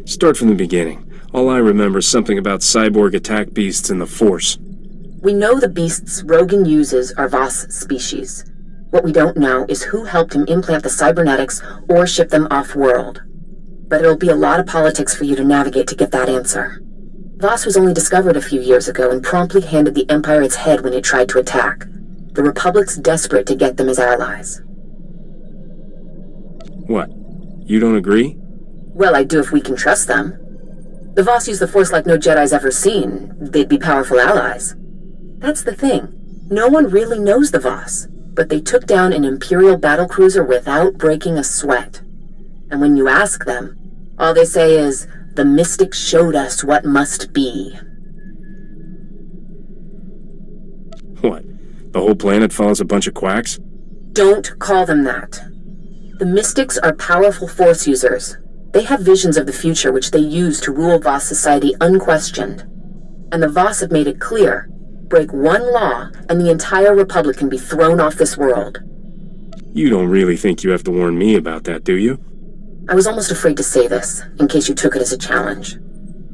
Start from the beginning. All I remember is something about cyborg attack beasts and the Force. We know the beasts Rogan uses are Voss species. What we don't know is who helped him implant the cybernetics or ship them off-world. But it'll be a lot of politics for you to navigate to get that answer. Voss was only discovered a few years ago and promptly handed the Empire its head when it tried to attack. The Republic's desperate to get them as allies. What? You don't agree? Well, I do if we can trust them. The Voss use the Force like no Jedi's ever seen. They'd be powerful allies. That's the thing. No one really knows the Voss, but they took down an Imperial battlecruiser without breaking a sweat. And when you ask them, all they say is, "The Mystics showed us what must be." What? The whole planet follows a bunch of quacks? Don't call them that. The Mystics are powerful Force users. They have visions of the future which they use to rule Voss society unquestioned. And the Voss have made it clear, break one law and the entire Republic can be thrown off this world. You don't really think you have to warn me about that, do you? I was almost afraid to say this, in case you took it as a challenge.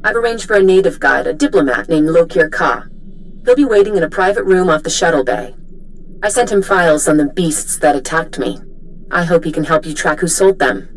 I've arranged for a native guide, a diplomat named Lokir Ka. He'll be waiting in a private room off the shuttle bay. I sent him files on the beasts that attacked me. I hope he can help you track who sold them.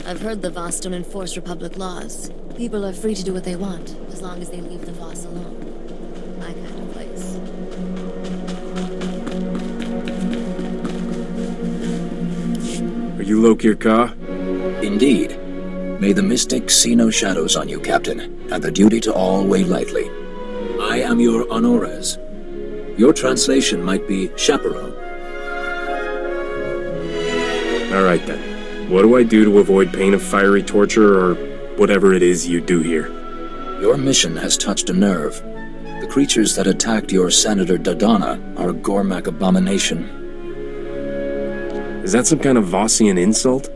I've heard the Voss don't enforce Republic laws. People are free to do what they want, as long as they leave the Voss alone. My kind of place. Are you Lokir Ka? Indeed. May the Mystics see no shadows on you, Captain, and the duty to all weigh lightly. I am your honores. Your translation might be chaperone. All right then. What do I do to avoid pain of fiery torture or whatever it is you do here? Your mission has touched a nerve. The creatures that attacked your Senator Dodonna are a Gormak abomination. Is that some kind of Vossian insult?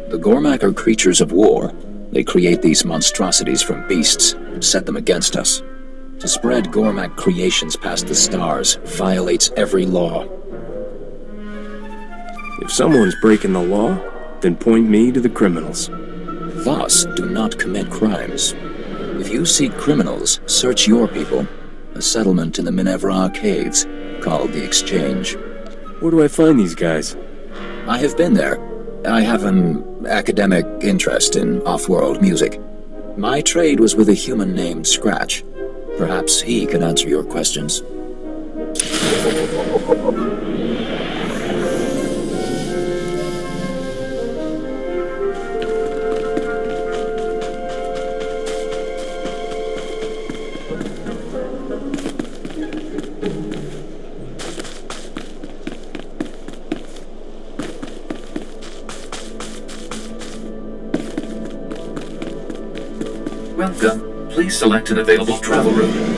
The Gormak are creatures of war. They create these monstrosities from beasts and set them against us. To spread Gormak creations past the stars violates every law. If someone's breaking the law, then point me to the criminals. Voss do not commit crimes. If you seek criminals, search your people. A settlement in the Minevra caves, called the Exchange. Where do I find these guys? I have been there. I have an academic interest in off-world music. My trade was with a human named Scratch. Perhaps he can answer your questions. Welcome. Please select an available travel route.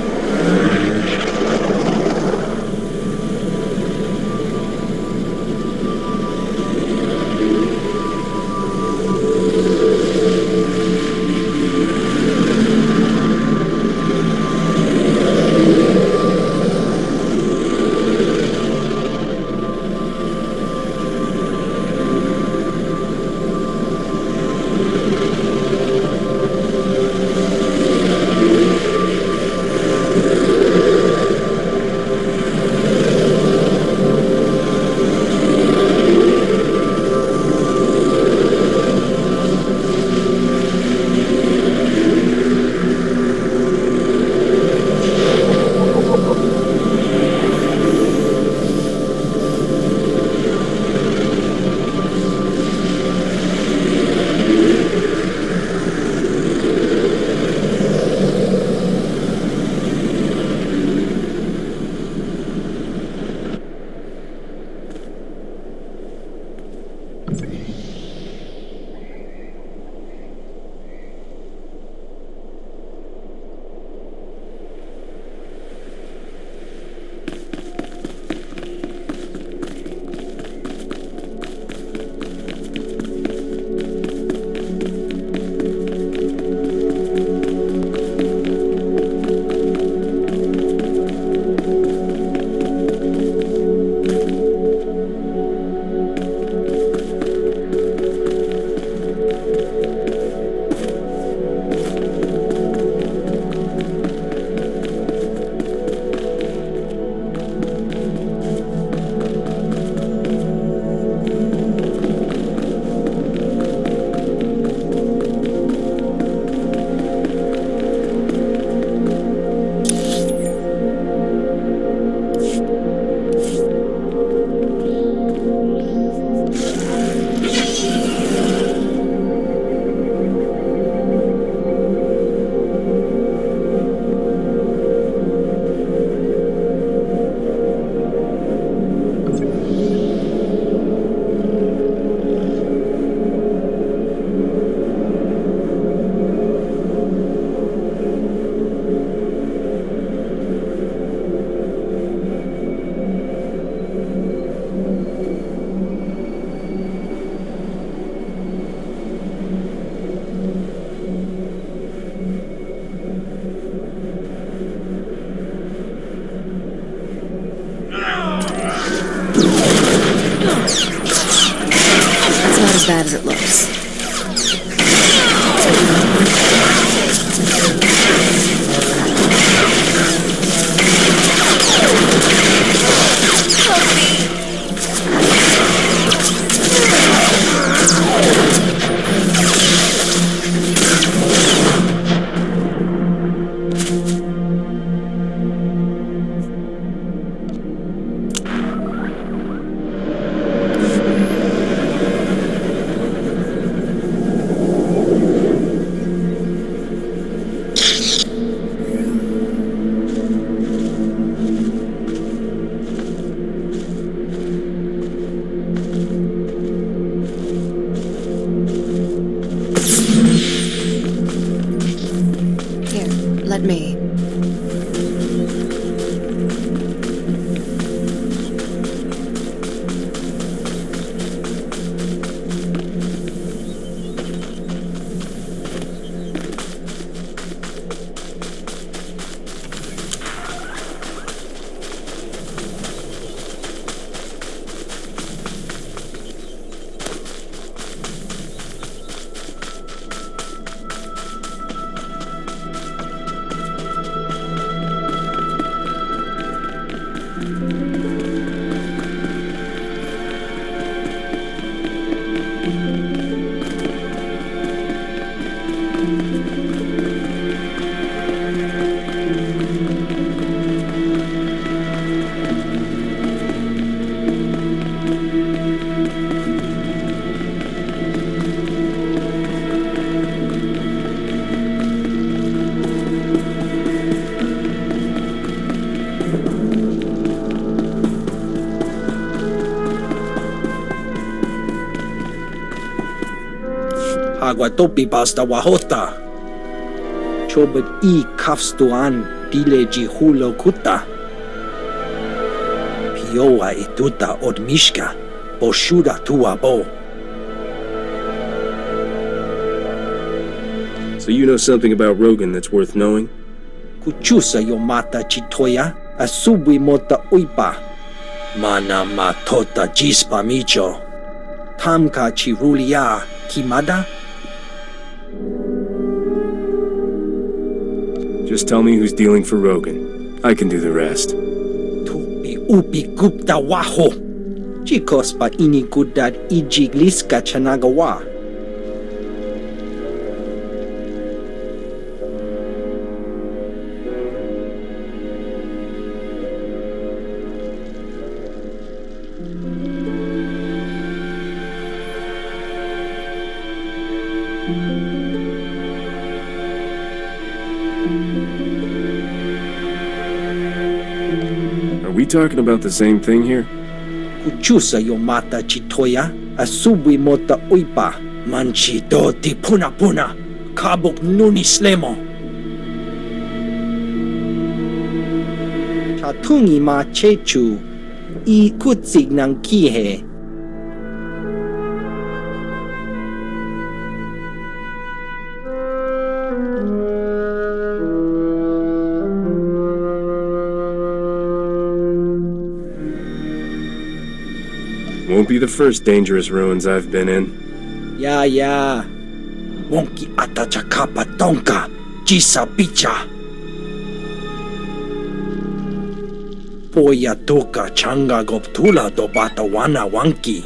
Bad as it looks. Let me. Agua topi pasta wahota. Shobet I Kafstuan Dileji Hulo Kuta Pioa Ituta Odmishka Boshuda Tuabo. So you know something about Rogan that's worth knowing? Kuchusa Yomata Chitoya Asubwi Mota Uipa Mana Matota Jispa Micho Tamka Chirulia Kimada. Just tell me who's dealing for Rogan. I can do the rest. Tupi Upi Gupta Waho Chikos pa inikudat Ijigliska Chanagawa. Are we talking about the same thing here? Kuchusa Yomata Chitoya Asubwi Mota Uipa Manchi Doti Puna Puna Kabuk Nuni Slemo Chatungi Ma Chechu I Kutsig Nang Kihe. Won't be the first dangerous ruins I've been in. Ya Wonki Atachakapa Tonka Jisa Picha Poya Toka Changa Goptula Dobata Wana Wanki.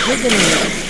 You're gonna live.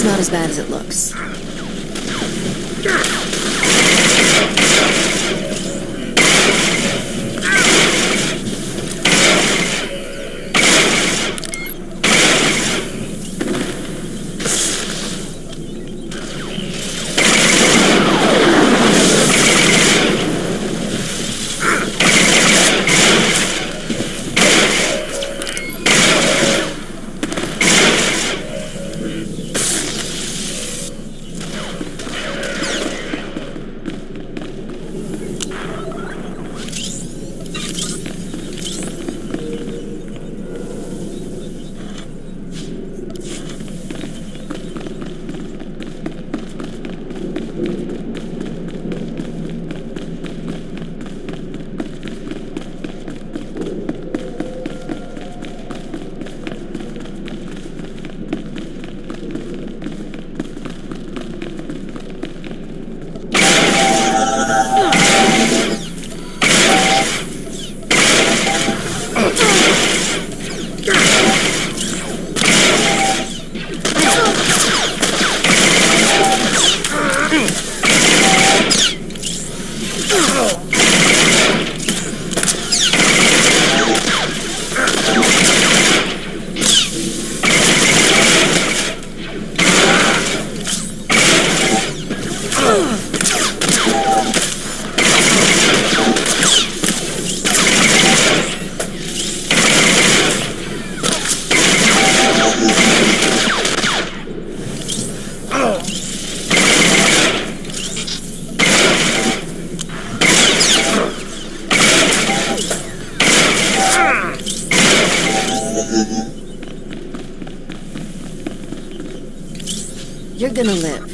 Not as bad as it looks. You're gonna live.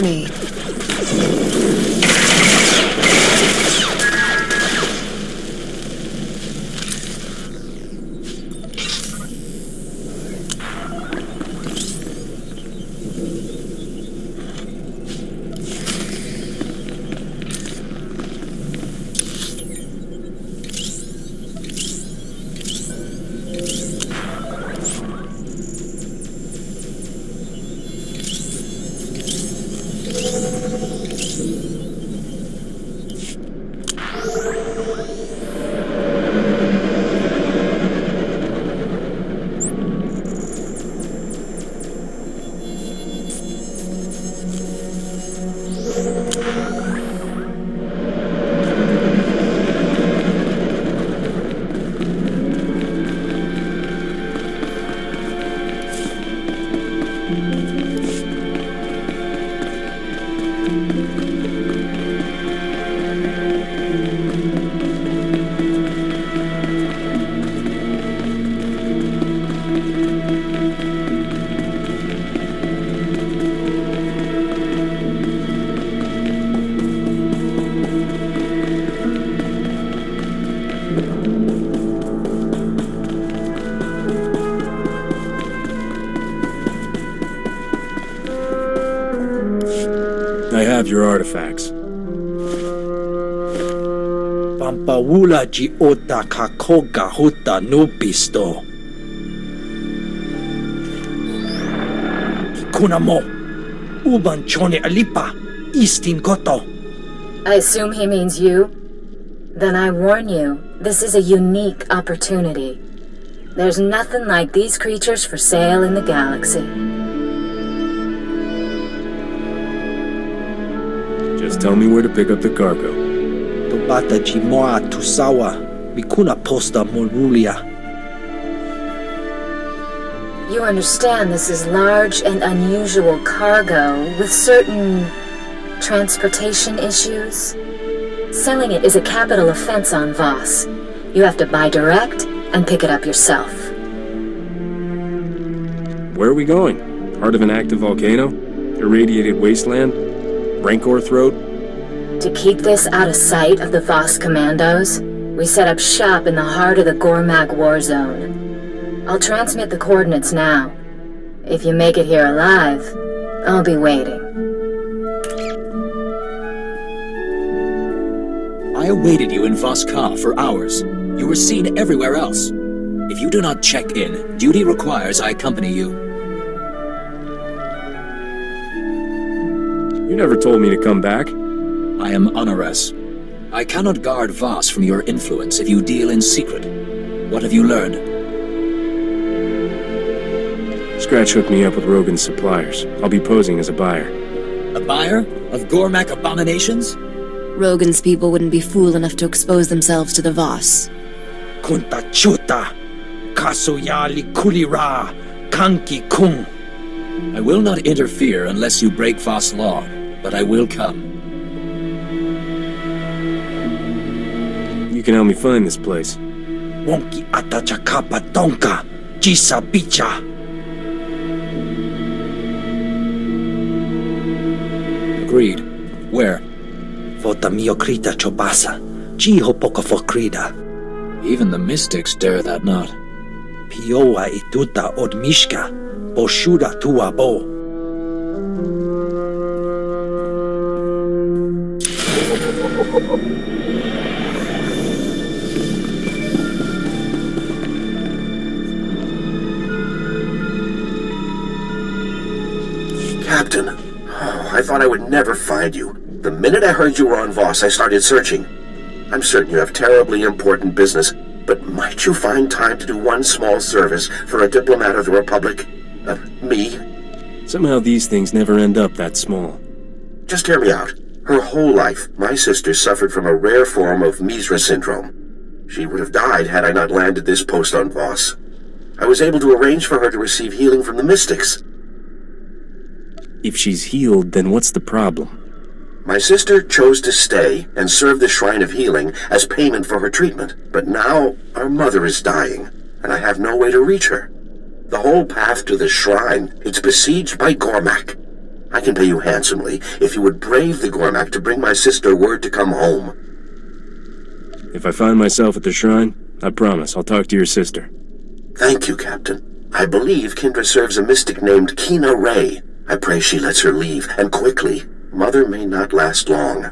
want me. I have your artifacts. Pampawula ji ota kakoga huta no pisto. Kuna mo. Uban chone alipa. Istin koto. I assume he means you? Then I warn you, this is a unique opportunity. There's nothing like these creatures for sale in the galaxy. Just tell me where to pick up the cargo. Tobata ji moa tusawa. Mikuna posta morulia. You understand this is large and unusual cargo with certain transportation issues? Selling it is a capital offense on Voss. You have to buy direct and pick it up yourself. Where are we going? Heart of an active volcano? Irradiated wasteland? Rancor throat? To keep this out of sight of the Voss commandos, we set up shop in the heart of the Gormak war zone. I'll transmit the coordinates now. If you make it here alive, I'll be waiting. I awaited you in Voskar for hours. You were seen everywhere else. If you do not check in, duty requires I accompany you. You never told me to come back. I am Honoras. I cannot guard Voss from your influence if you deal in secret. What have you learned? Scratch hooked me up with Rogan's suppliers. I'll be posing as a buyer. A buyer? Of Gormak abominations? Rogan's people wouldn't be fool enough to expose themselves to the Voss. Kunta chuta. Kasoyali kulira. Kanki kung. I will not interfere unless you break Voss law, but I will come. You can help me find this place. Wonki atachakapa tonka. Jisa bicha. Agreed. Where? Vota miokrita chobasa. Jiho poka fokrida. Even the mystics dare that not. Pioa ituta od mishka. Boshuda tua bo. Captain, I thought I would never find you. The minute I heard you were on Voss, I started searching. I'm certain you have terribly important business, but might you find time to do one small service for a diplomat of the Republic? Me? Somehow these things never end up that small. Just hear me out. Her whole life, my sister suffered from a rare form of Misra syndrome. She would have died had I not landed this post on Voss. I was able to arrange for her to receive healing from the mystics. If she's healed, then what's the problem? My sister chose to stay and serve the Shrine of Healing as payment for her treatment. But now, our mother is dying, and I have no way to reach her. The whole path to the shrine, it's besieged by Gormak. I can pay you handsomely if you would brave the Gormak to bring my sister word to come home. If I find myself at the shrine, I promise I'll talk to your sister. Thank you, Captain. I believe Kendra serves a mystic named Kina Ray. I pray she lets her leave, and quickly. Mother may not last long.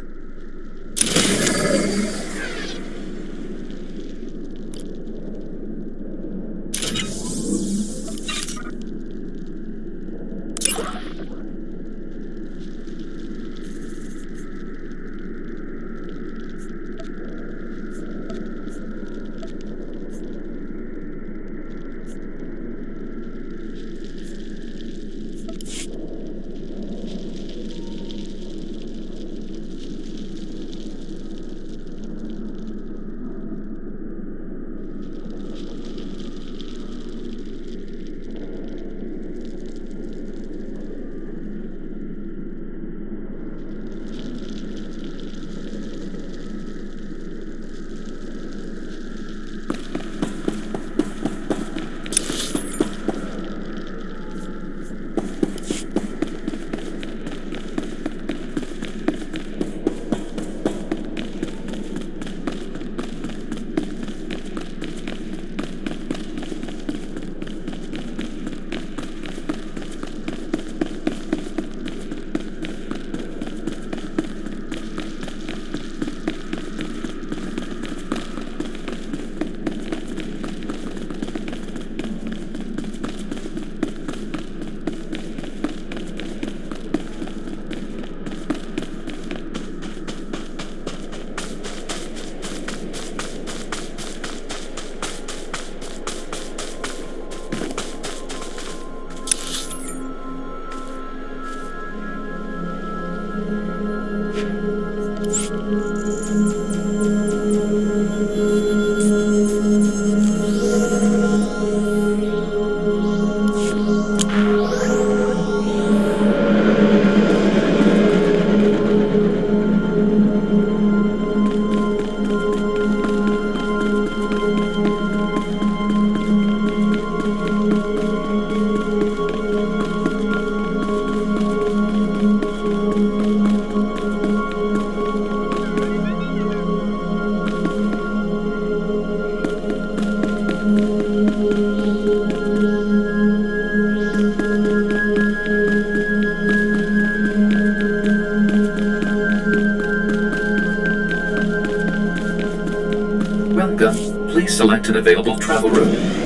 Welcome. Please select an available travel route.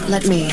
Let me.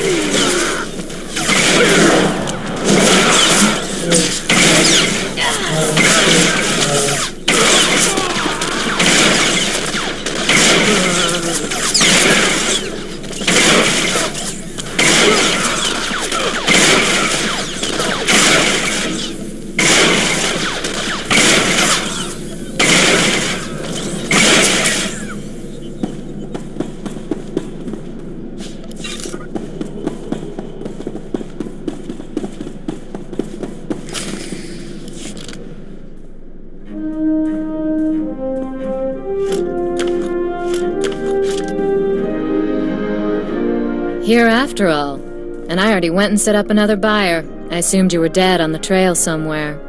Here after all. And I already went and set up another buyer. I assumed you were dead on the trail somewhere.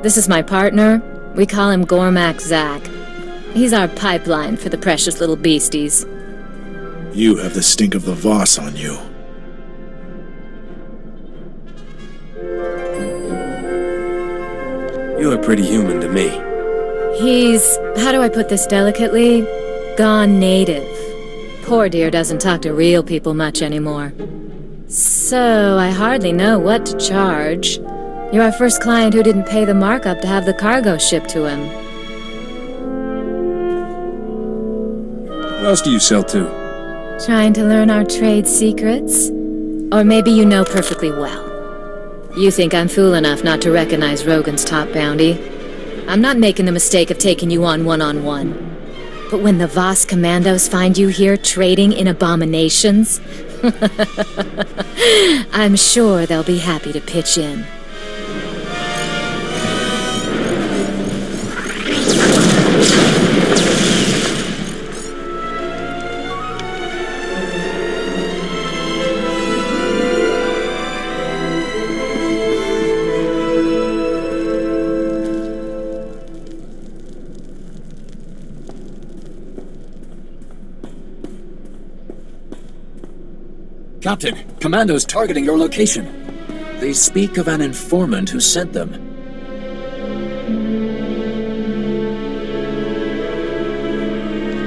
This is my partner. We call him Gormak Zach. He's our pipeline for the precious little beasties. You have the stink of the Voss on you. You look pretty human to me. He's, how do I put this delicately? Gone native. Poor dear doesn't talk to real people much anymore. So, I hardly know what to charge. You're our first client who didn't pay the markup to have the cargo shipped to him. What else do you sell to? Trying to learn our trade secrets? Or maybe you know perfectly well. You think I'm fool enough not to recognize Rogan's top bounty? I'm not making the mistake of taking you on one-on-one. But when the Voss commandos find you here trading in abominations, I'm sure they'll be happy to pitch in. Captain, commandos targeting your location. They speak of an informant who sent them.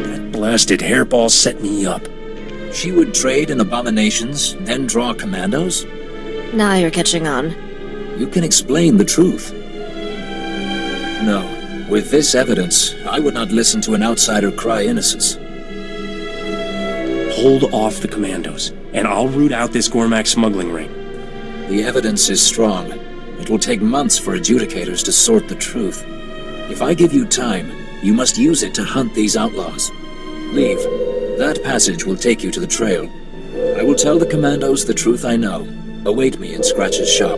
That blasted hairball set me up. She would trade in abominations, then draw commandos? Now you're catching on. You can explain the truth. No, with this evidence, I would not listen to an outsider cry innocence. Hold off the commandos, and I'll root out this Gormak smuggling ring. The evidence is strong. It will take months for adjudicators to sort the truth. If I give you time, you must use it to hunt these outlaws. Leave. That passage will take you to the trail. I will tell the commandos the truth I know. Await me in Scratch's shop.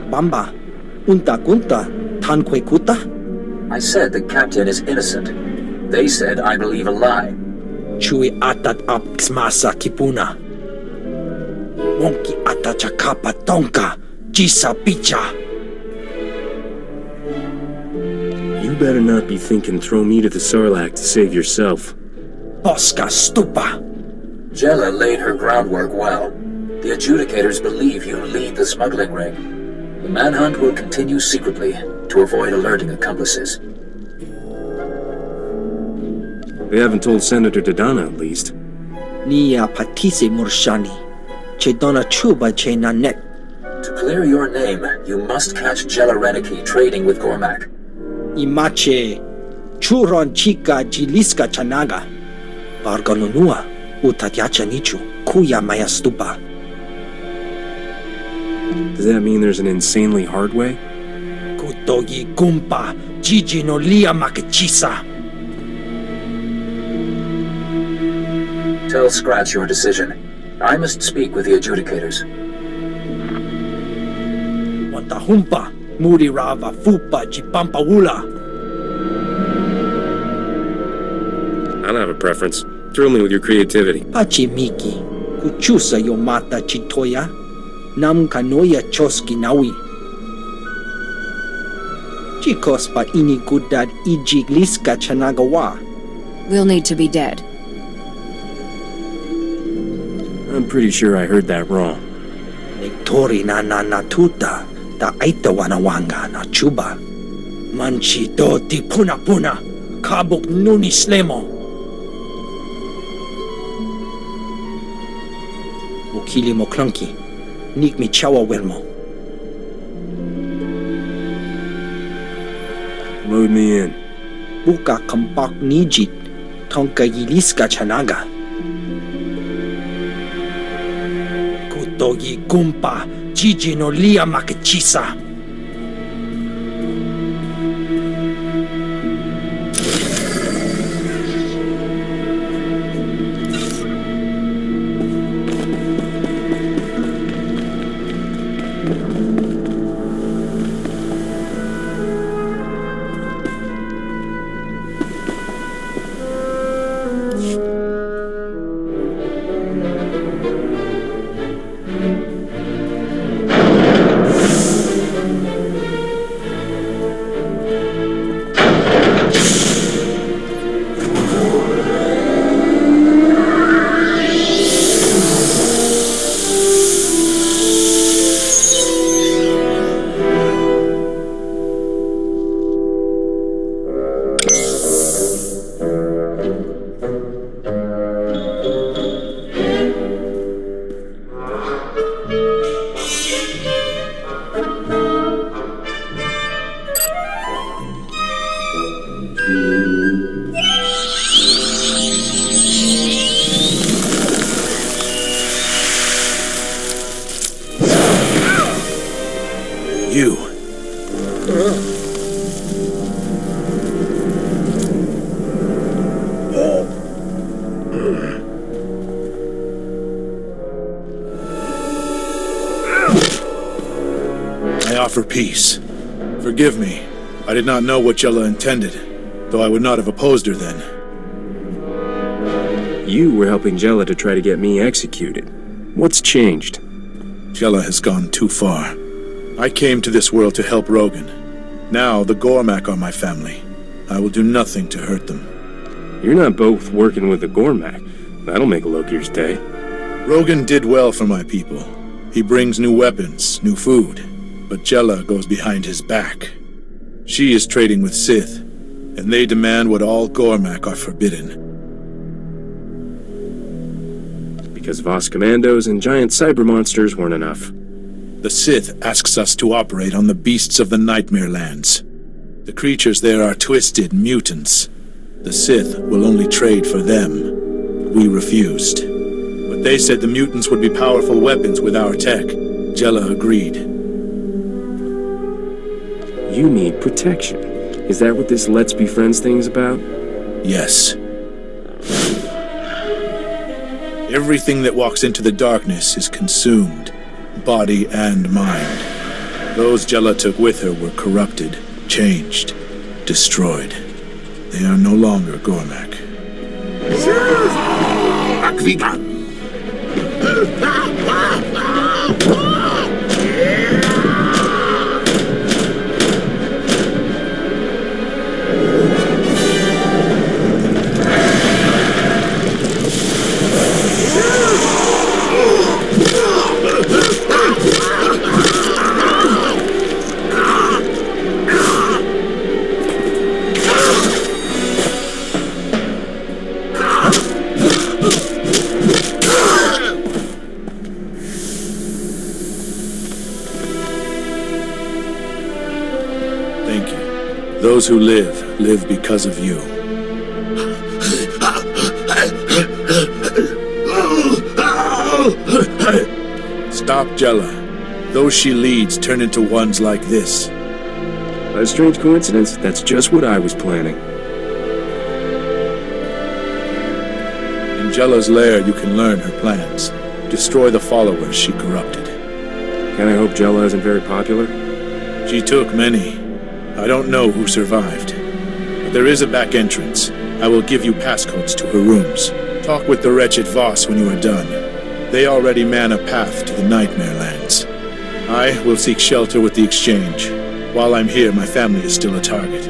Bamba, unta kunta, tankwe kuta? I said the captain is innocent. They said I believe a lie. Chui atat ap xmasa kipuna. Wonki atachakapa tonka, jisa picha. You better not be thinking throw me to the Sarlacc to save yourself. Bosca stupa. Jella laid her groundwork well. The adjudicators believe you lead the smuggling ring. The manhunt will continue secretly to avoid alerting accomplices. They haven't told Senator Dodana, at least. Nia patise murshani. Che dona chuba che nanet. To clear your name, you must catch Jella Reneki trading with Gormak. Imache churon chica jiliska chanaga. Barganunua utatyacha nichu kuya maya stupa. Does that mean there's an insanely hard way? Kutogi gumpa jiji no lia makachisa. Tell Scratch your decision. I must speak with the adjudicators. Watahumpa muri rava fupa jipampa wula. I don't have a preference. Thrill me with your creativity. Pachi miki kuchusa yomata chitoya. Nam kanoya choski nawi. Chikos pa ini kudad ijigliska chanagawa. We'll need to be dead. I'm pretty sure I heard that wrong. Nektori na natuta ta aita wanawanga na chuba. Manchi do ti puna puna kabuk nuni slemo. Ukili mo clunky. Nik mi chawa welmo. Load me in. Buka kampak nijit, tonka yiliska chanaga. Kutogi gumpa, jiji no lia makachisa. You. I offer peace. Forgive me. I did not know what Jella intended, though I would not have opposed her then. You were helping Jella to try to get me executed. What's changed? Jella has gone too far. I came to this world to help Rogan. Now the Gormak are my family. I will do nothing to hurt them. You're not both working with the Gormak. That'll make Lokir's day. Rogan did well for my people. He brings new weapons, new food. But Jella goes behind his back. She is trading with SITH, and they demand what all Gormak are forbidden. Because Voss commandos and giant cyber monsters weren't enough. The SITH asks us to operate on the beasts of the Nightmare Lands. The creatures there are twisted mutants. The SITH will only trade for them. We refused. But they said the mutants would be powerful weapons with our tech. Jella agreed. You need protection. Is that what this Let's Be Friends thing's about? Yes. Everything that walks into the darkness is consumed, body and mind. Those Jella took with her were corrupted, changed, destroyed. They are no longer Gormak. Thank you. Those who live, live because of you. Stop Jella. Those she leads turn into ones like this. By a strange coincidence, that's just what I was planning. In Jella's lair, you can learn her plans. Destroy the followers she corrupted. Can I hope Jella isn't very popular? She took many. I don't know who survived. But there is a back entrance. I will give you passcodes to her rooms. Talk with the wretched Voss when you are done. They already man a path to the Nightmare Lands. I will seek shelter with the Exchange. While I'm here, my family is still a target.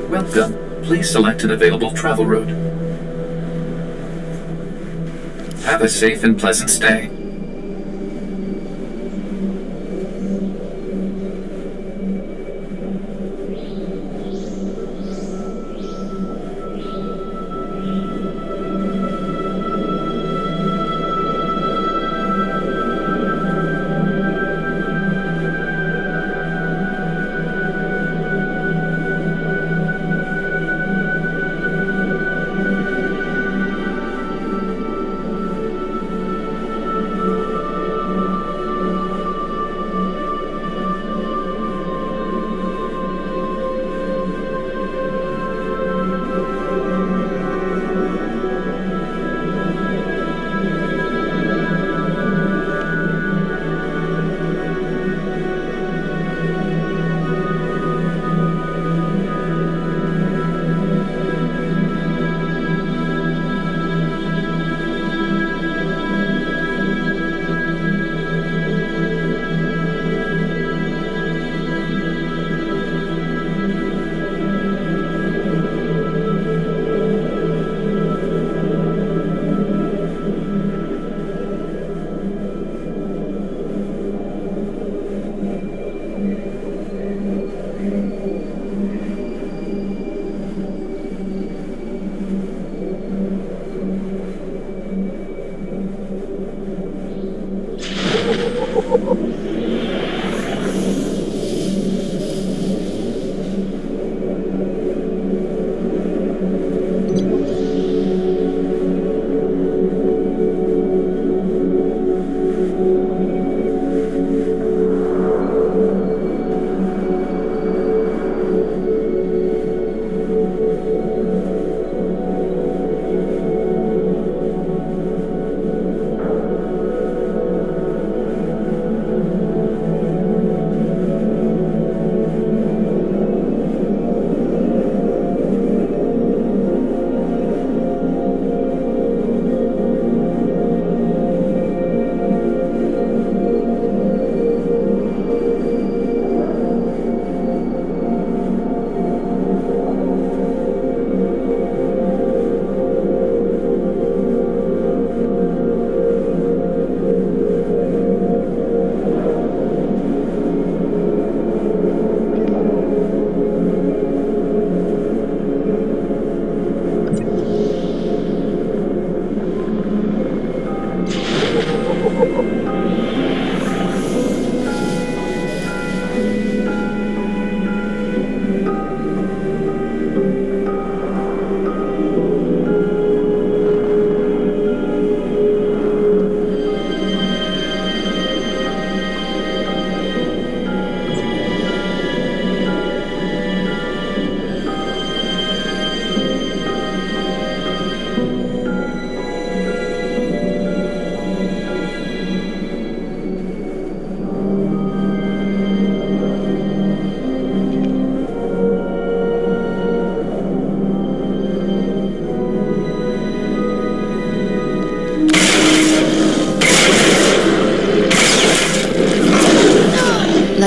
Welcome. Please select an available travel route. Have a safe and pleasant stay.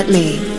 Let me.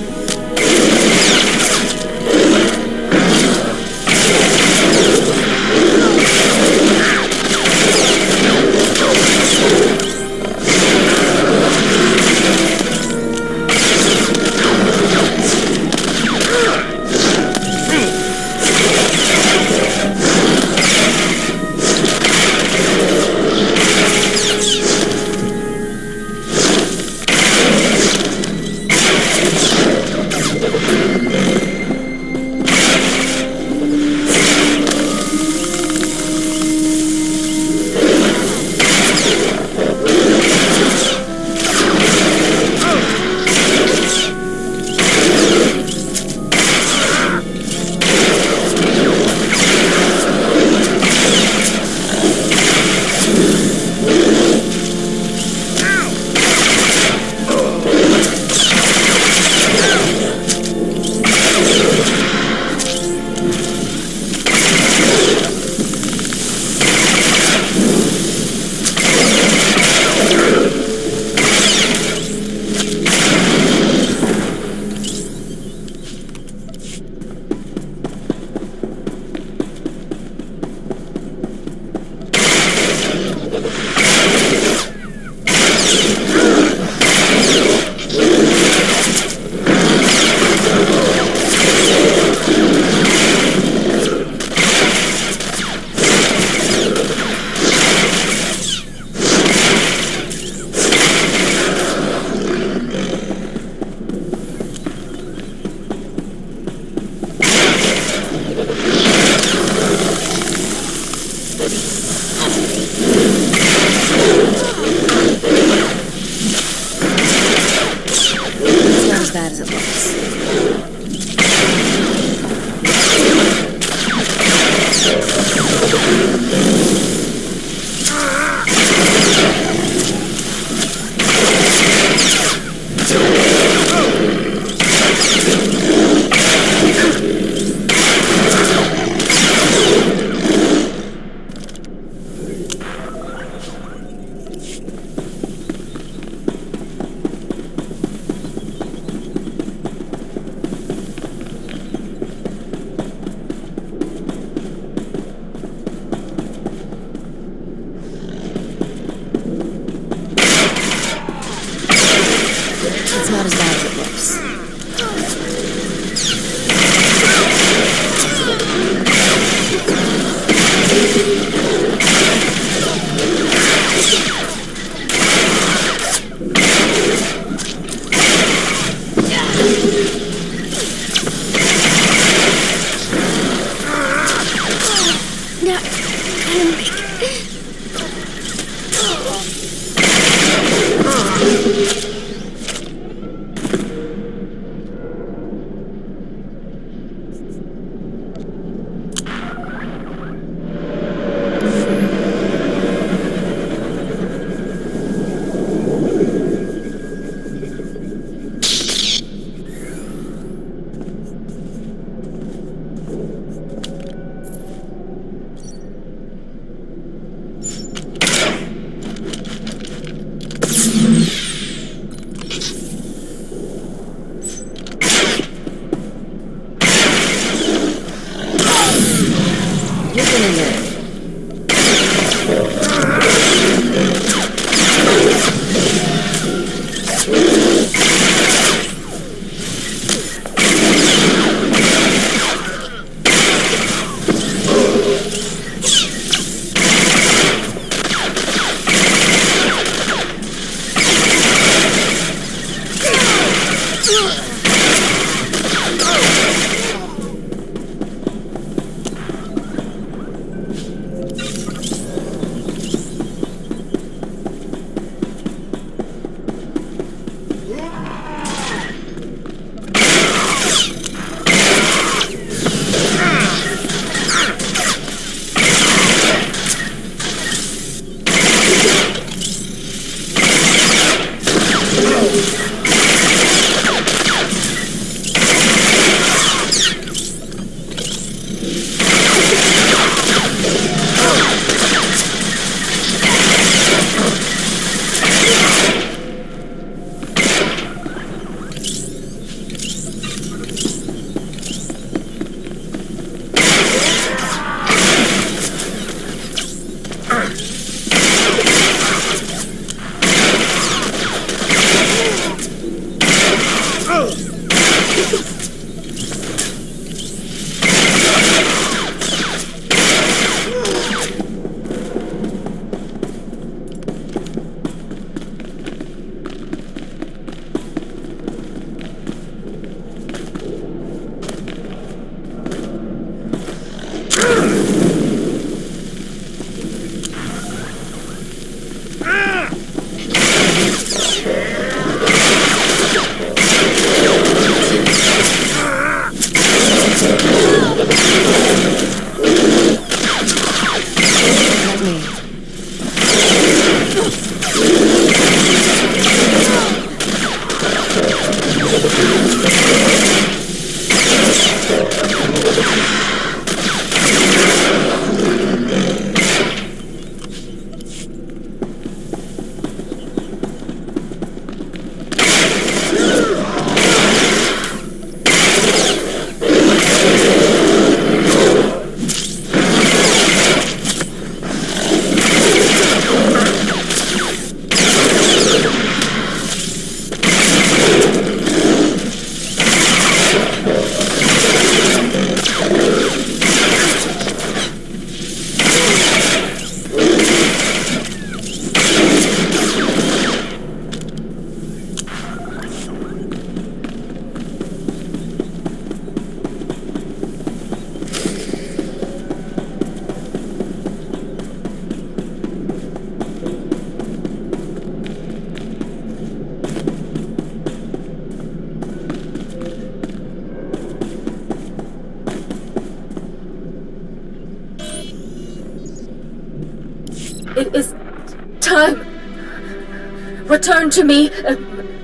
Return to me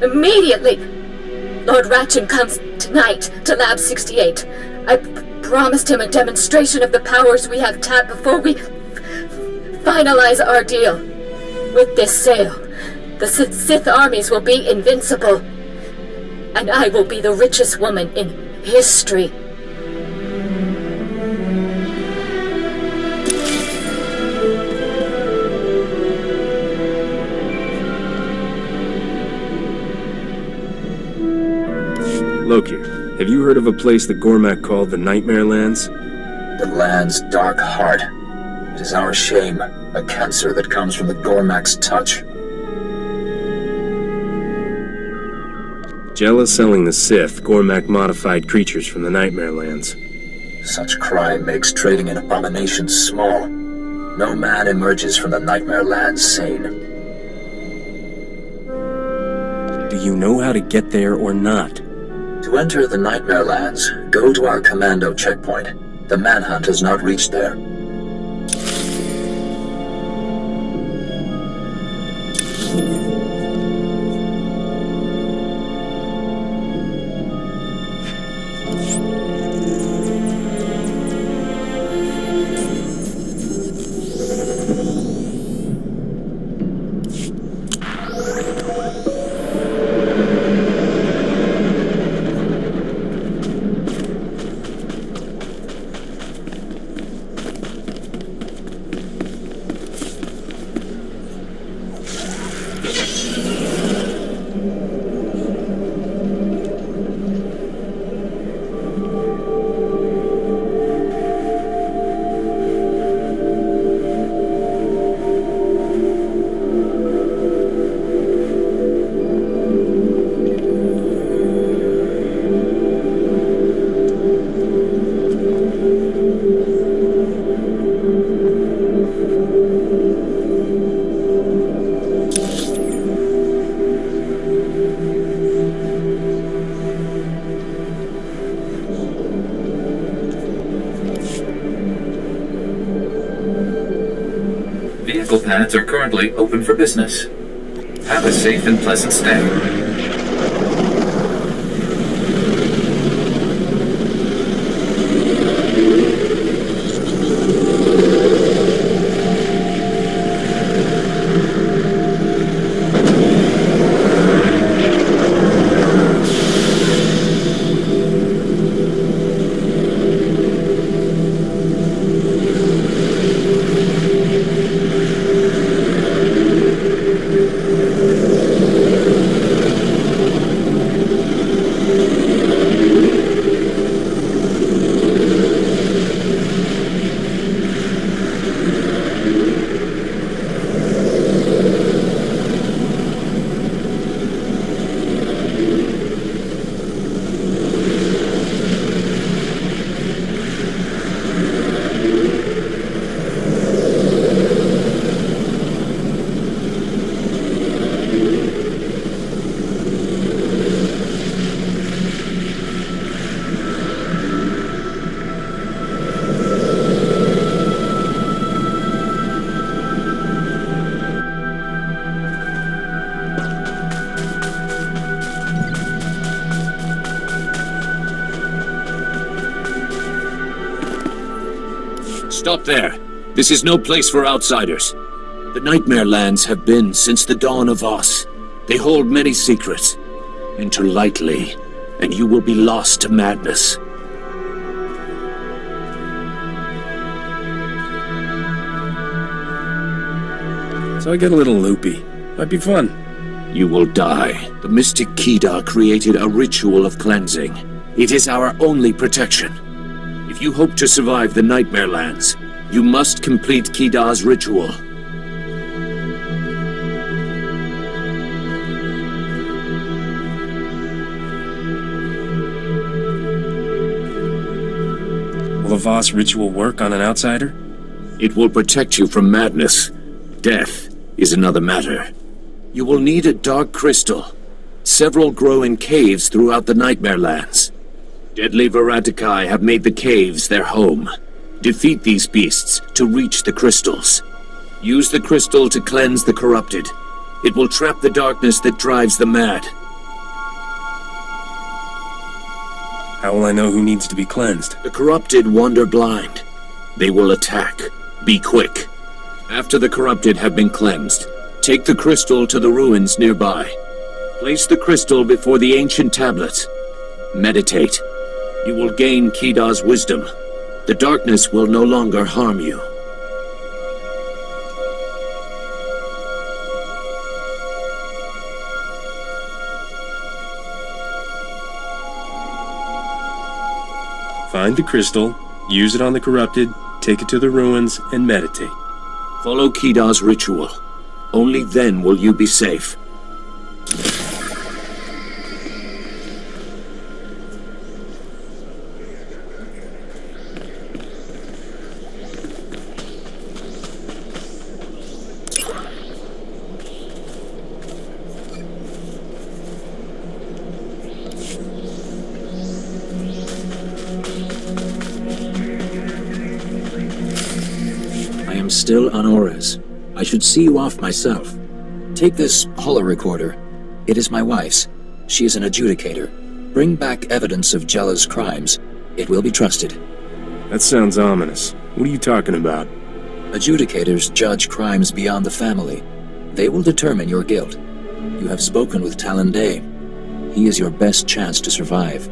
immediately. Lord Ratchin comes tonight to Lab 68. I promised him a demonstration of the powers we have tapped before we finalize our deal. With this sale, the Sith armies will be invincible, and I will be the richest woman in history. Loki, have you heard of a place that Gormak called the Nightmare Lands? The land's dark heart. It is our shame, a cancer that comes from the Gormak's touch. Jealous selling the Sith, Gormak modified creatures from the Nightmare Lands. Such crime makes trading in abominations small. No man emerges from the Nightmare Lands sane. Do you know how to get there or not? To enter the Nightmare Lands, go to our commando checkpoint. The manhunt has not reached there. Vehicle pads are currently open for business. Have a safe and pleasant stay. Stop there. This is no place for outsiders. The Nightmare Lands have been since the dawn of Voss. They hold many secrets. Enter lightly, and you will be lost to madness. So I get a little loopy. Might be fun. You will die. The mystic Kida created a ritual of cleansing. It is our only protection. If you hope to survive the Nightmare Lands, you must complete Kida's ritual. Will the Voss ritual work on an outsider? It will protect you from madness. Death is another matter. You will need a dark crystal. Several grow in caves throughout the Nightmare Lands. Deadly Veratikai have made the caves their home. Defeat these beasts to reach the crystals. Use the crystal to cleanse the corrupted. It will trap the darkness that drives the mad. How will I know who needs to be cleansed? The corrupted wander blind. They will attack. Be quick. After the corrupted have been cleansed, take the crystal to the ruins nearby. Place the crystal before the ancient tablets. Meditate. You will gain Kida's wisdom. The darkness will no longer harm you. Find the crystal, use it on the corrupted, take it to the ruins, and meditate. Follow Kida's ritual. Only then will you be safe. Still on Ores. I should see you off myself. Take this holo-recorder. It is my wife's. She is an adjudicator. Bring back evidence of Jella's crimes. It will be trusted. That sounds ominous. What are you talking about? Adjudicators judge crimes beyond the family. They will determine your guilt. You have spoken with Talon Day. He is your best chance to survive.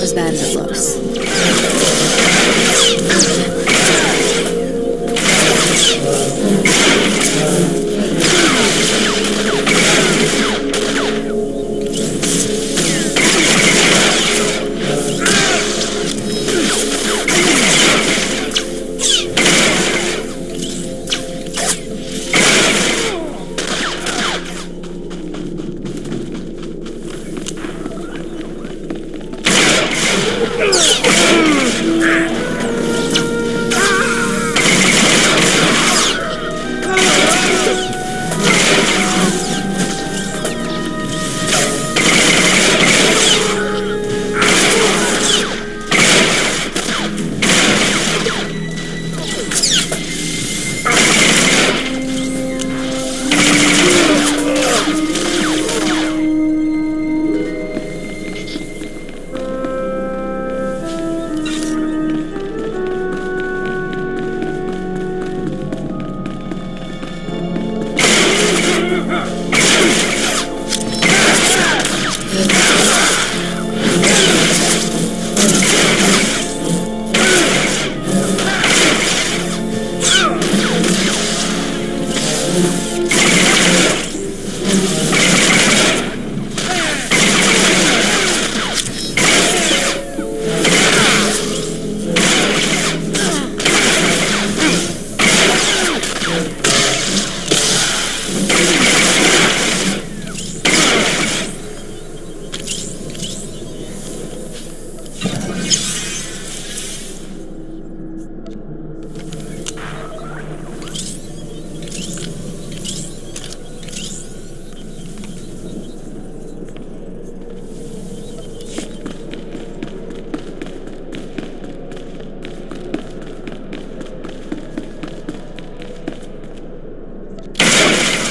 as bad as it looks.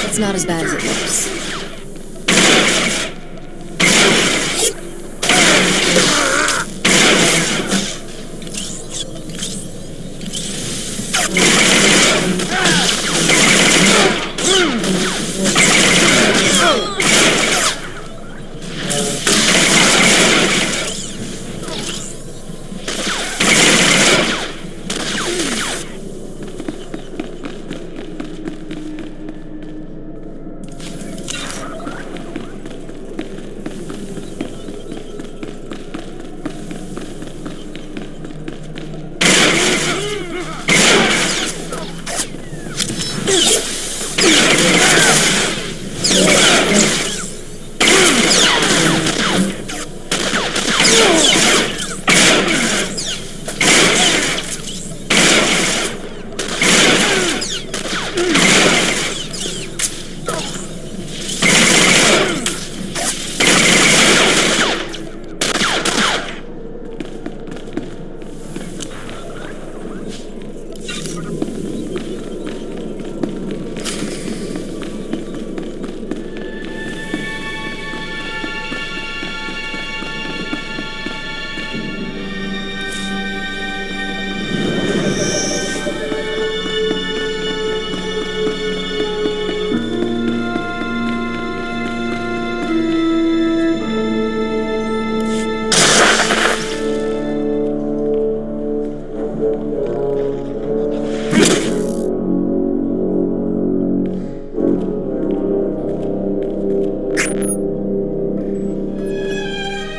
It's not as bad as it looks.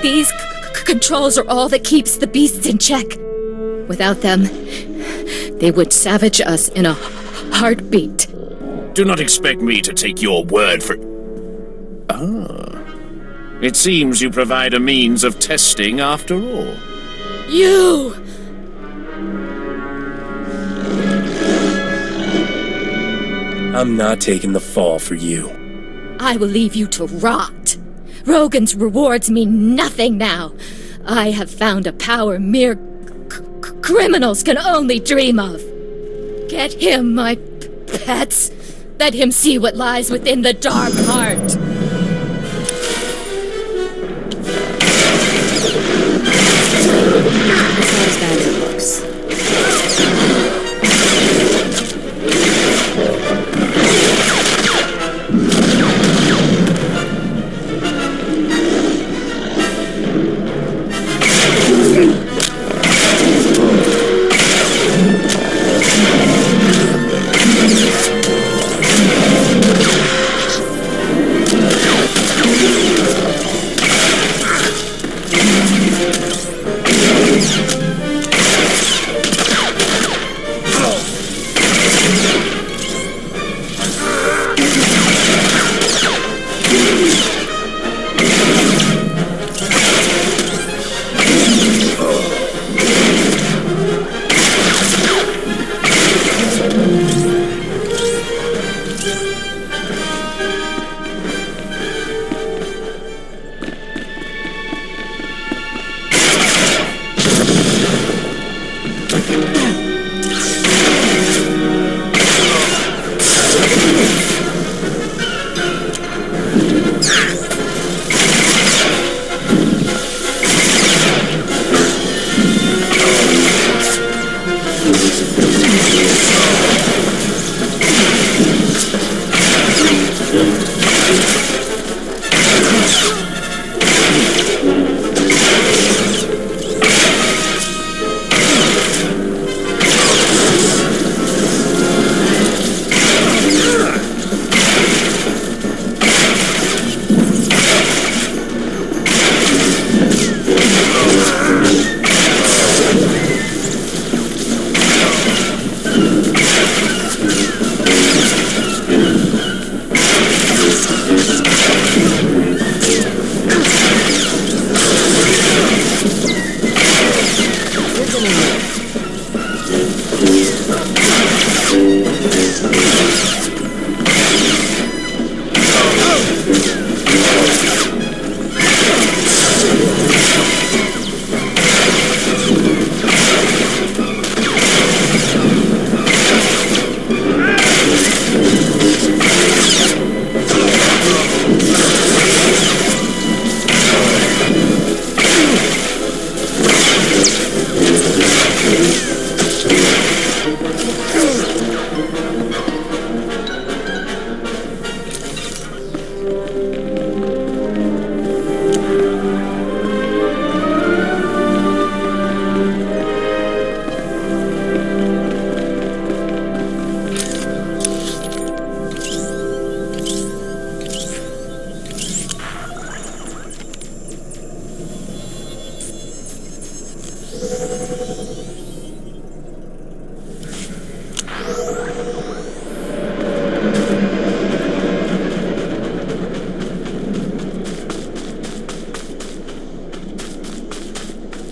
These controls are all that keeps the beasts in check. Without them, they would savage us in a heartbeat. Do not expect me to take your word for... Ah. It seems you provide a means of testing after all. You! I'm not taking the fall for you. I will leave you to rot. Rogan's rewards mean nothing now. I have found a power mere criminals can only dream of. Get him, my pets. Let him see what lies within the dark heart. It's not as bad as it looks.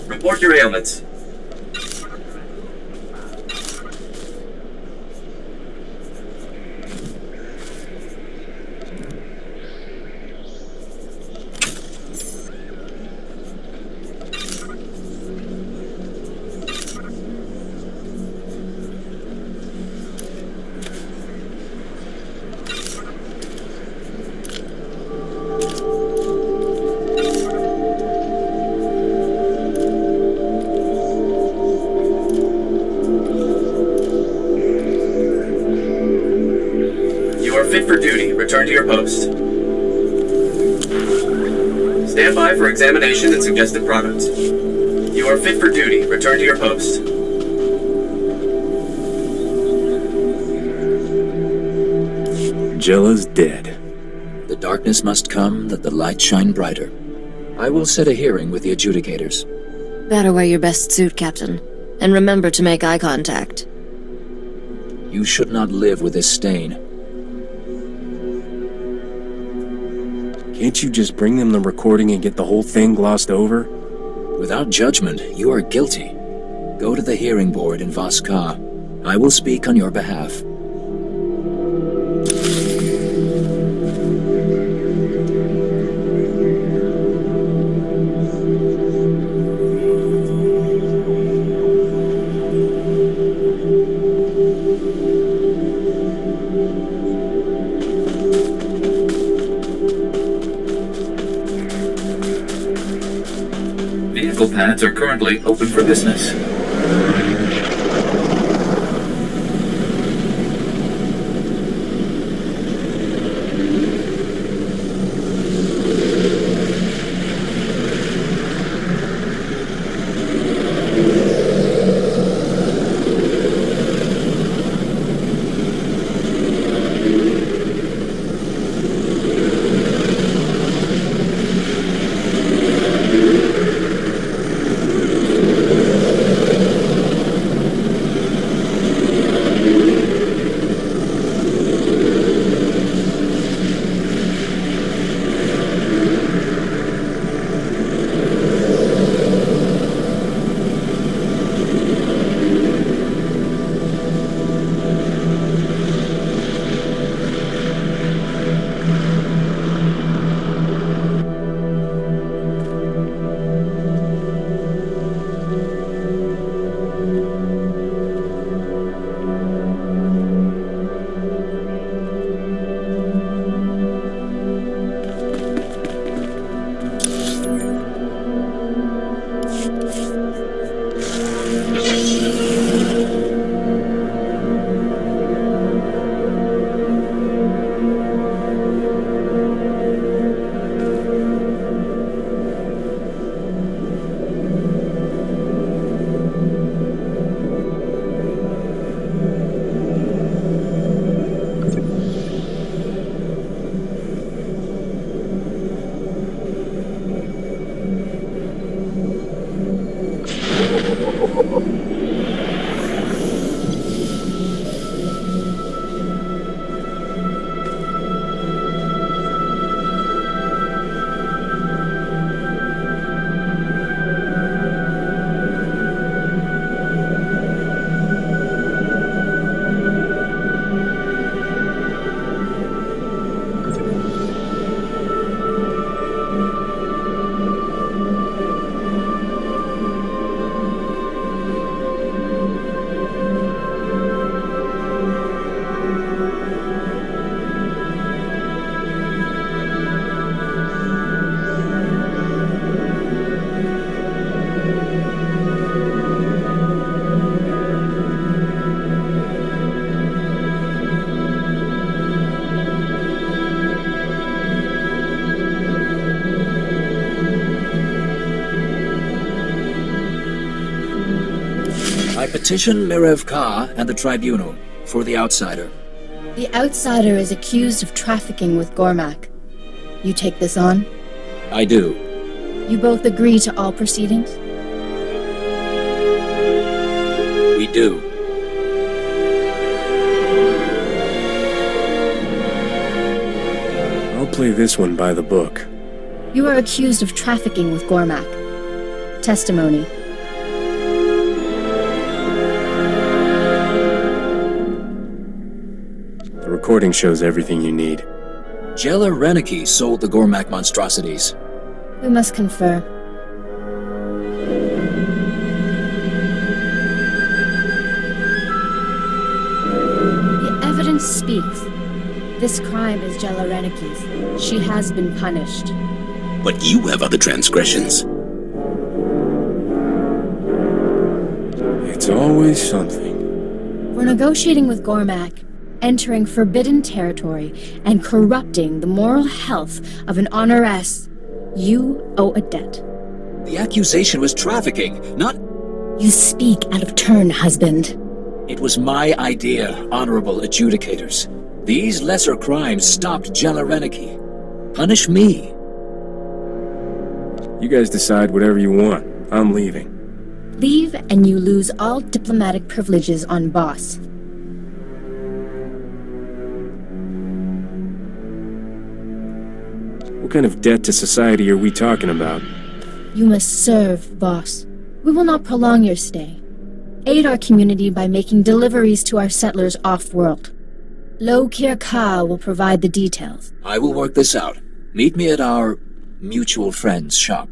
Report your ailments. Fit for duty. Return to your post. Stand by for examination and suggested products. You are fit for duty. Return to your post. Jella's dead. The darkness must come, that the light shine brighter. I will set a hearing with the adjudicators. Better wear your best suit, Captain. And remember to make eye contact. You should not live with this stain. Can't you just bring them the recording and get the whole thing glossed over? Without judgment, you are guilty. Go to the hearing board in Voskar. I will speak on your behalf. Vehicle pads are currently open for business. I petition Mirev Ka and the Tribunal for the outsider. The outsider is accused of trafficking with Gormak. You take this on? I do. You both agree to all proceedings? We do. I'll play this one by the book. You are accused of trafficking with Gormak. testimony. The recording shows everything you need. Jella Reneki sold the Gormak monstrosities. We must confer. The evidence speaks. This crime is Jella Reneki's. She has been punished. But you have other transgressions. It's always something. We're negotiating with Gormak, entering forbidden territory, and corrupting the moral health of an honoress. You owe a debt. The accusation was trafficking, not... You speak out of turn, husband. It was my idea, honorable adjudicators. These lesser crimes stopped Jella Reneki. Punish me. You guys decide whatever you want. I'm leaving. Leave and you lose all diplomatic privileges on Boss. What kind of debt to society are we talking about? You must serve, Boss. We will not prolong your stay. Aid our community by making deliveries to our settlers off-world. Lo Kir Ka will provide the details. I will work this out. Meet me at our mutual friend's shop.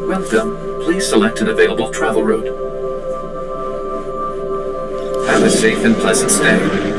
Welcome. Please select an available travel route. Have a safe and pleasant stay.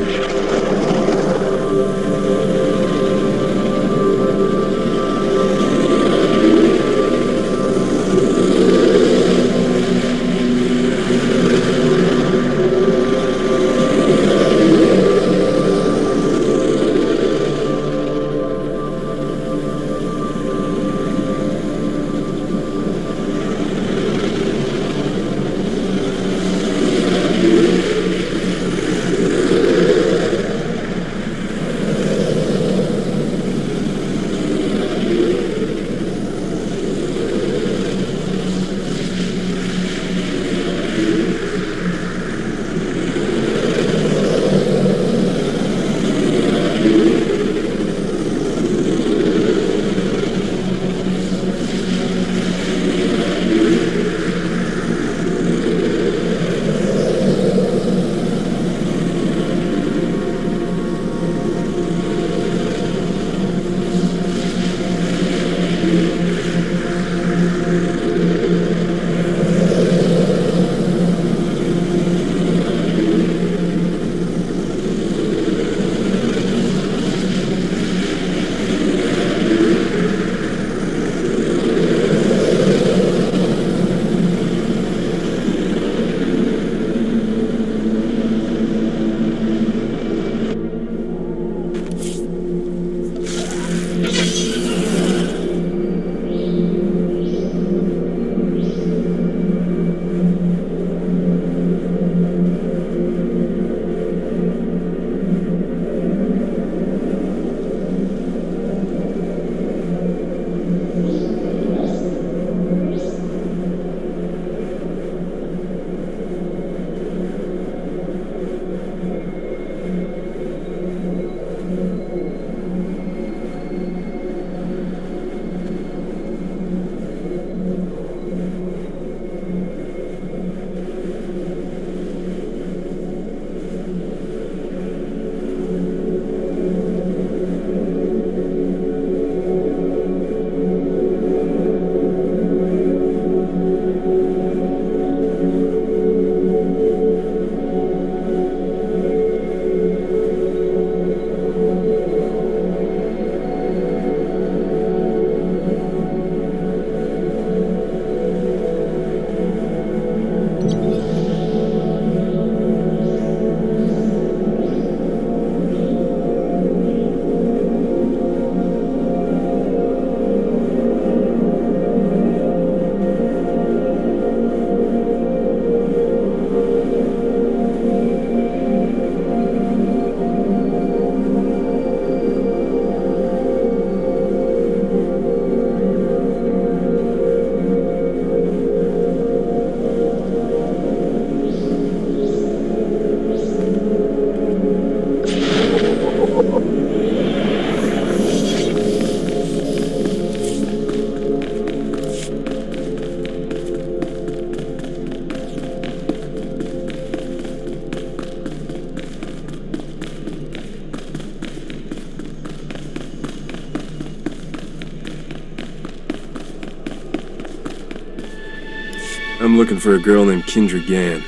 I'm looking for a girl named Kindra Gann.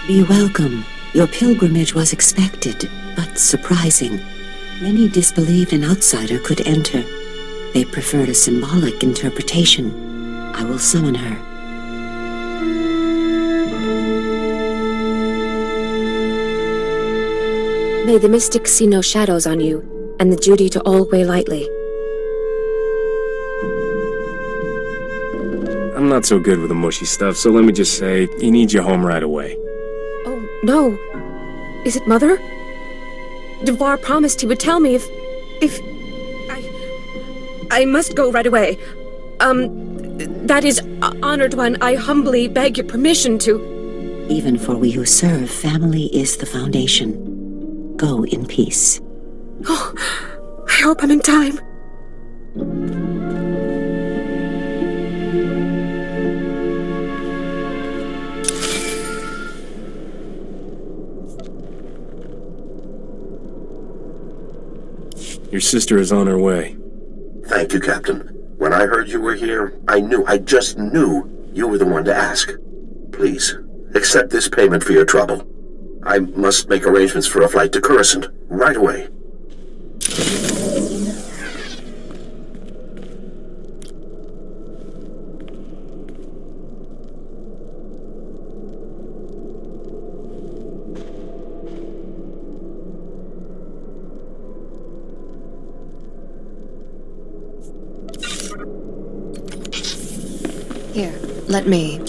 Be welcome. Your pilgrimage was expected, but surprising. Many disbelieved an outsider could enter. They preferred a symbolic interpretation. I will summon her. May the mystics see no shadows on you, and the duty to all weigh lightly. I'm not so good with the mushy stuff, so let me just say, you need you home right away. Oh, no. Is it Mother? Devar promised he would tell me if... I must go right away. That is, Honored One, I humbly beg your permission to... Even for we who serve, family is the foundation. Go in peace. Oh, I hope I'm in time. Your sister is on her way. Thank you, Captain. When I heard you were here, I just knew you were the one to ask. Please, accept this payment for your trouble. I must make arrangements for a flight to Coruscant right away. Here, let me...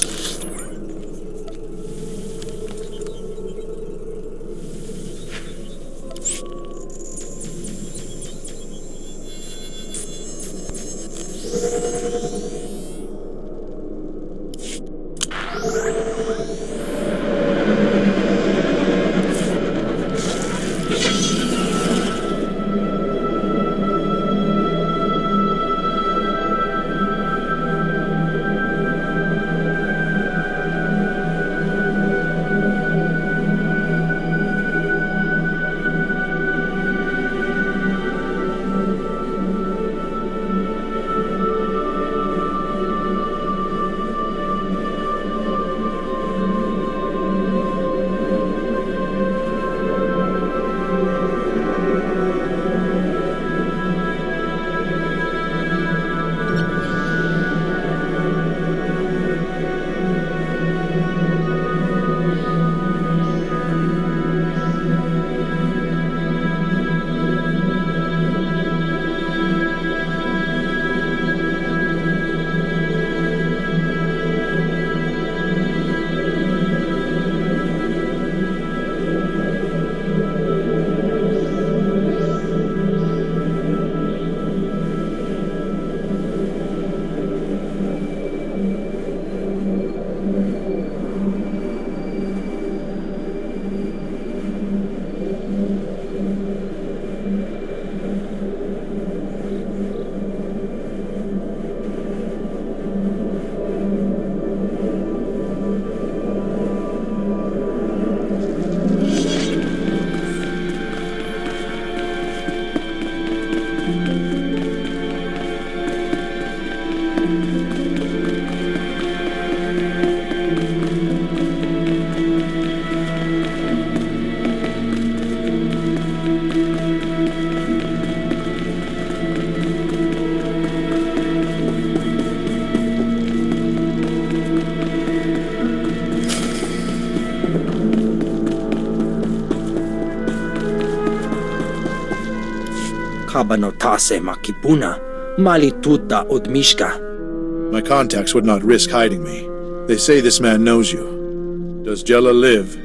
Kabanotase makipuna, malituta odmishka. My contacts would not risk hiding me. They say this man knows you. Does Jella live?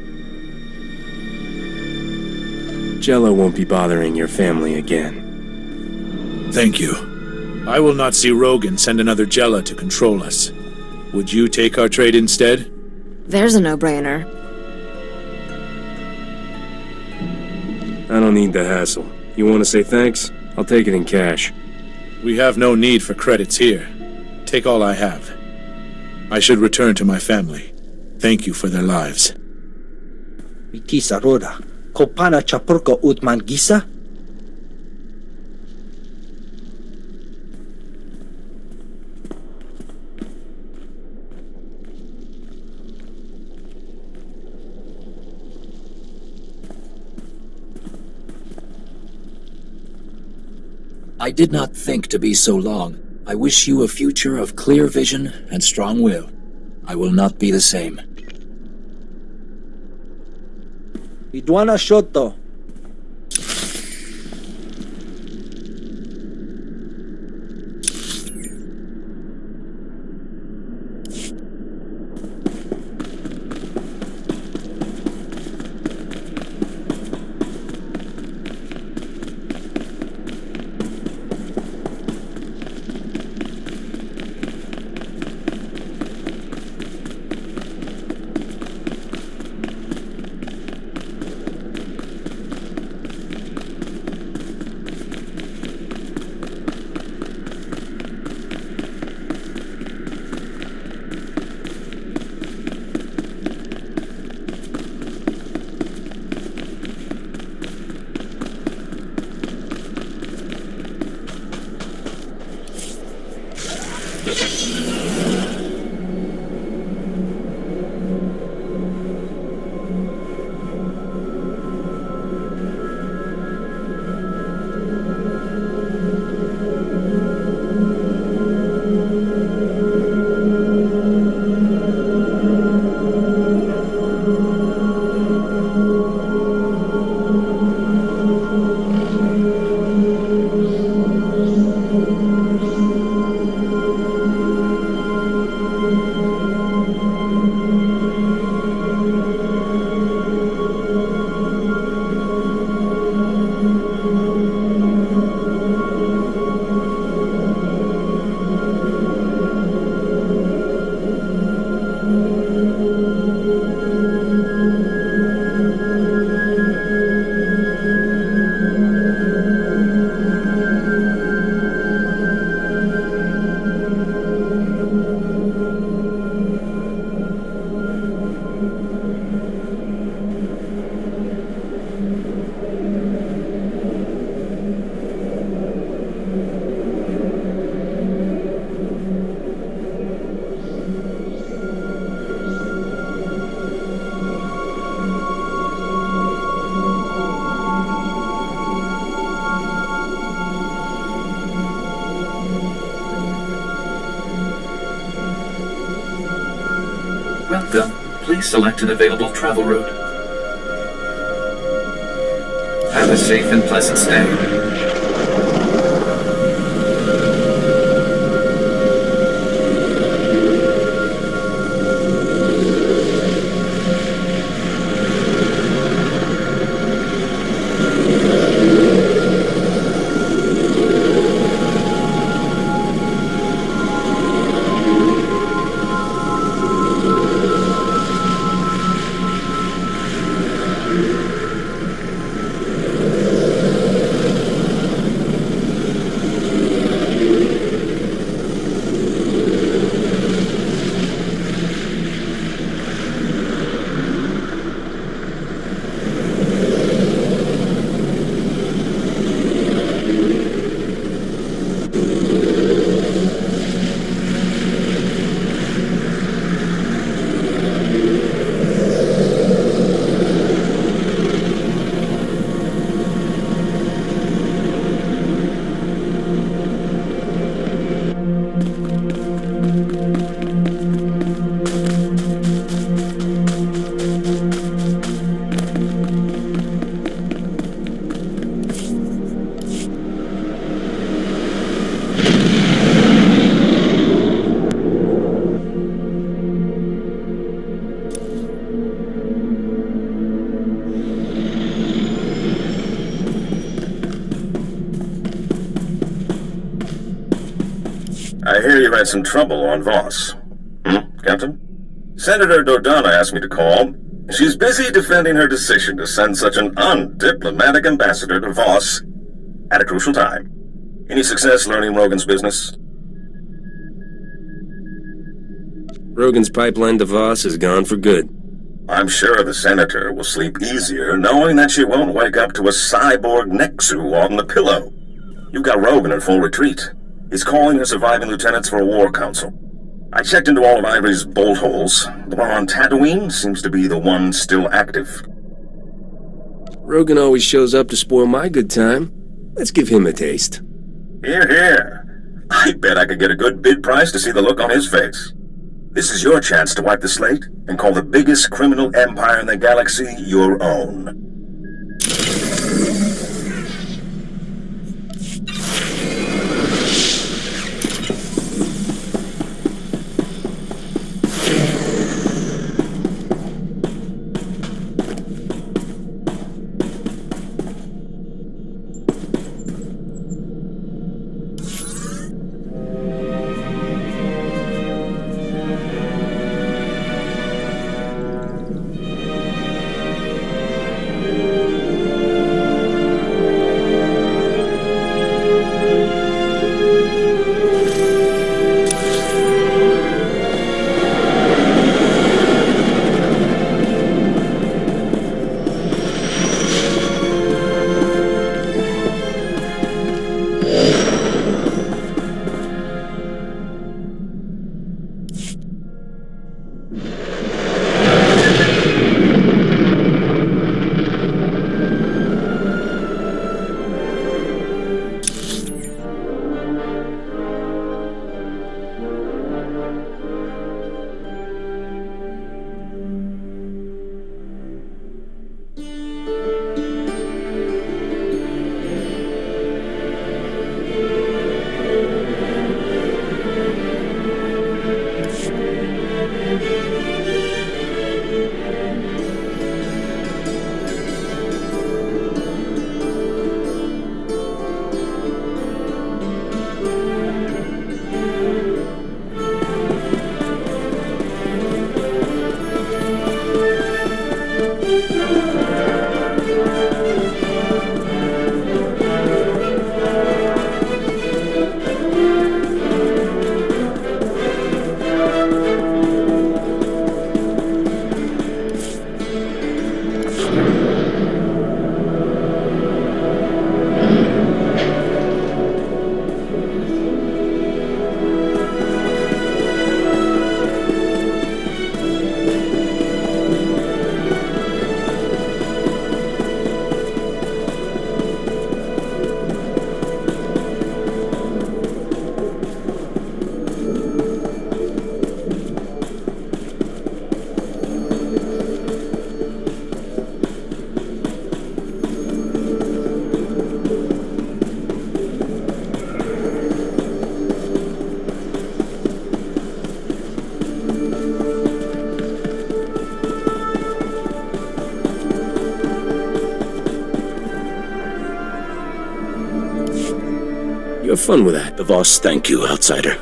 Jella won't be bothering your family again. Thank you. I will not see Rogan send another Jella to control us. Would you take our trade instead? There's a no-brainer. I don't need the hassle. You want to say thanks? I'll take it in cash. We have no need for credits here. Take all I have. I should return to my family. Thank you for their lives. Vitisa roda, kopana chapurko utman gisa? I did not think to be so long. I wish you a future of clear vision and strong will. I will not be the same. Idwana Shoto. Welcome. Please select an available travel route. Have a safe and pleasant stay. I hear you had some trouble on Voss. Captain? Senator Dodonna asked me to call. She's busy defending her decision to send such an undiplomatic ambassador to Voss at a crucial time. Any success learning Rogan's business? Rogan's pipeline to Voss is gone for good. I'm sure the Senator will sleep easier knowing that she won't wake up to a cyborg Nexu on the pillow. You've got Rogan in full retreat. He's calling her surviving lieutenants for a war council. I checked into all of Ivory's bolt holes. The one on Tatooine seems to be the one still active. Rogan always shows up to spoil my good time. Let's give him a taste. Hear, hear. I bet I could get a good bid price to see the look on his face. This is your chance to wipe the slate and call the biggest criminal empire in the galaxy your own. You have fun with that. The Voss thank you, outsider.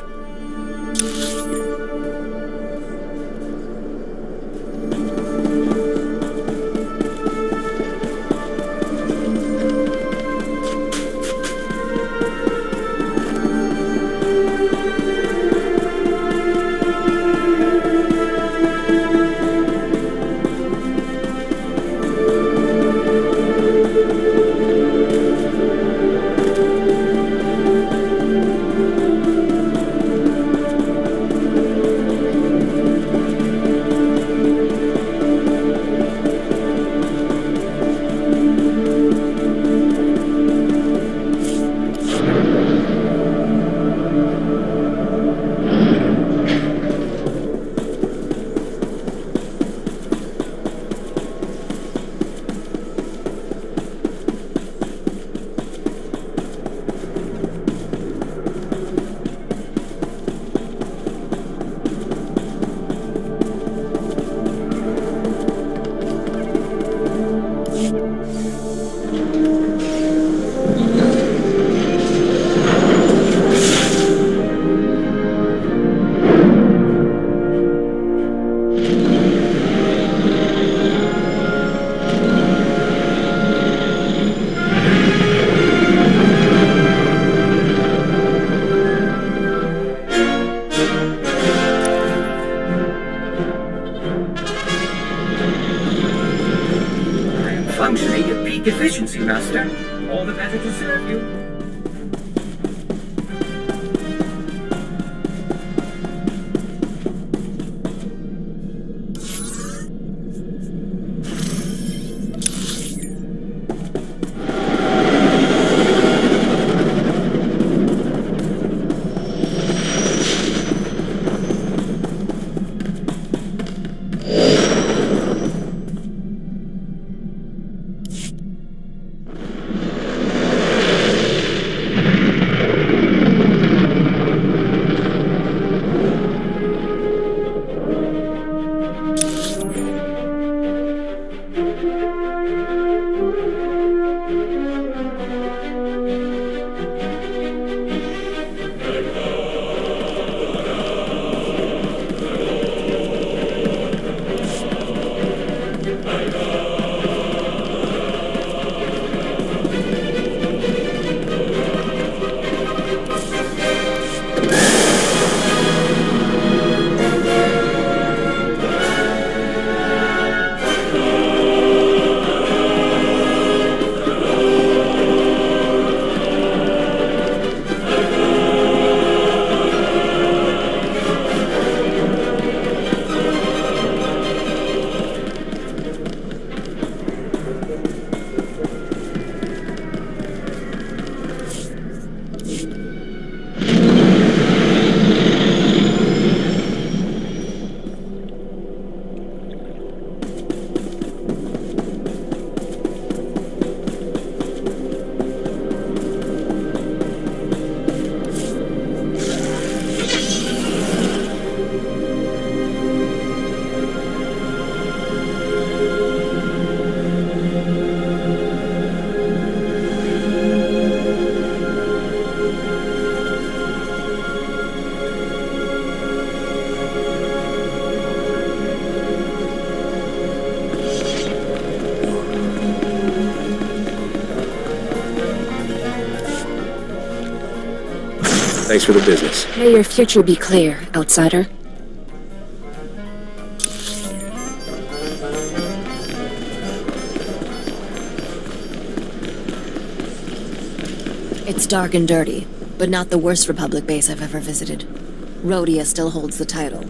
Functioning at peak efficiency, Master. All the better to serve you. Thanks for the business. May your future be clear, outsider. It's dark and dirty, but not the worst Republic base I've ever visited. Rhodia still holds the title.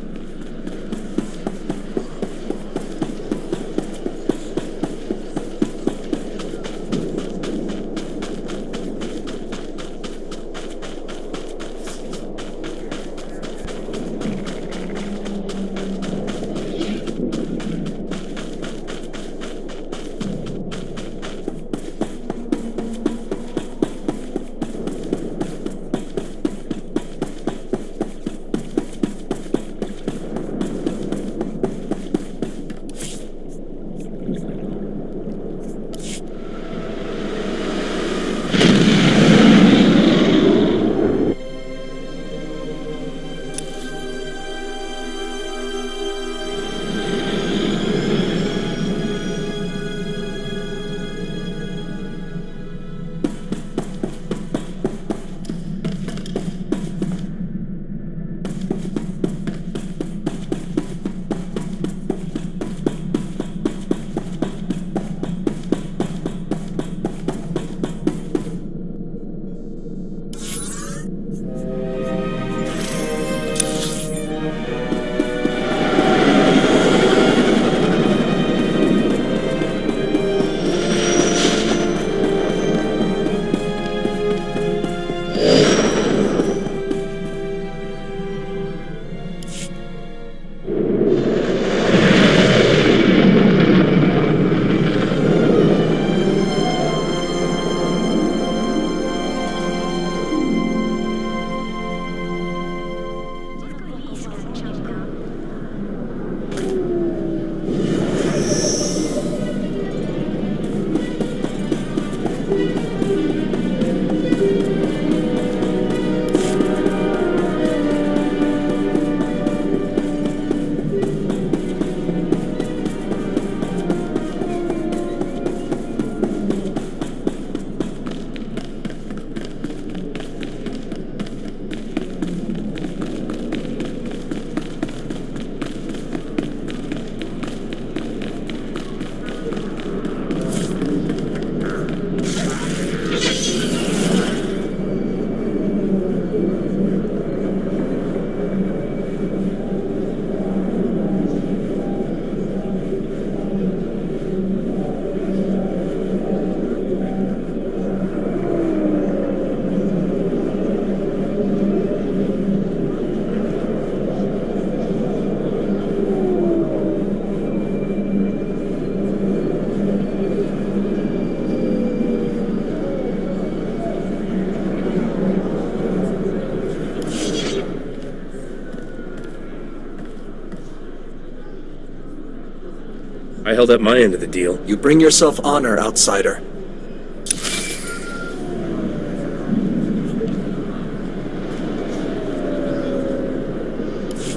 I held up my end of the deal. You bring yourself honor, outsider.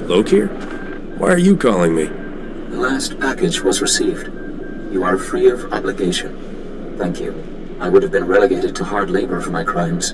Lokir? Why are you calling me? The last package was received. You are free of obligation. Thank you. I would have been relegated to hard labor for my crimes.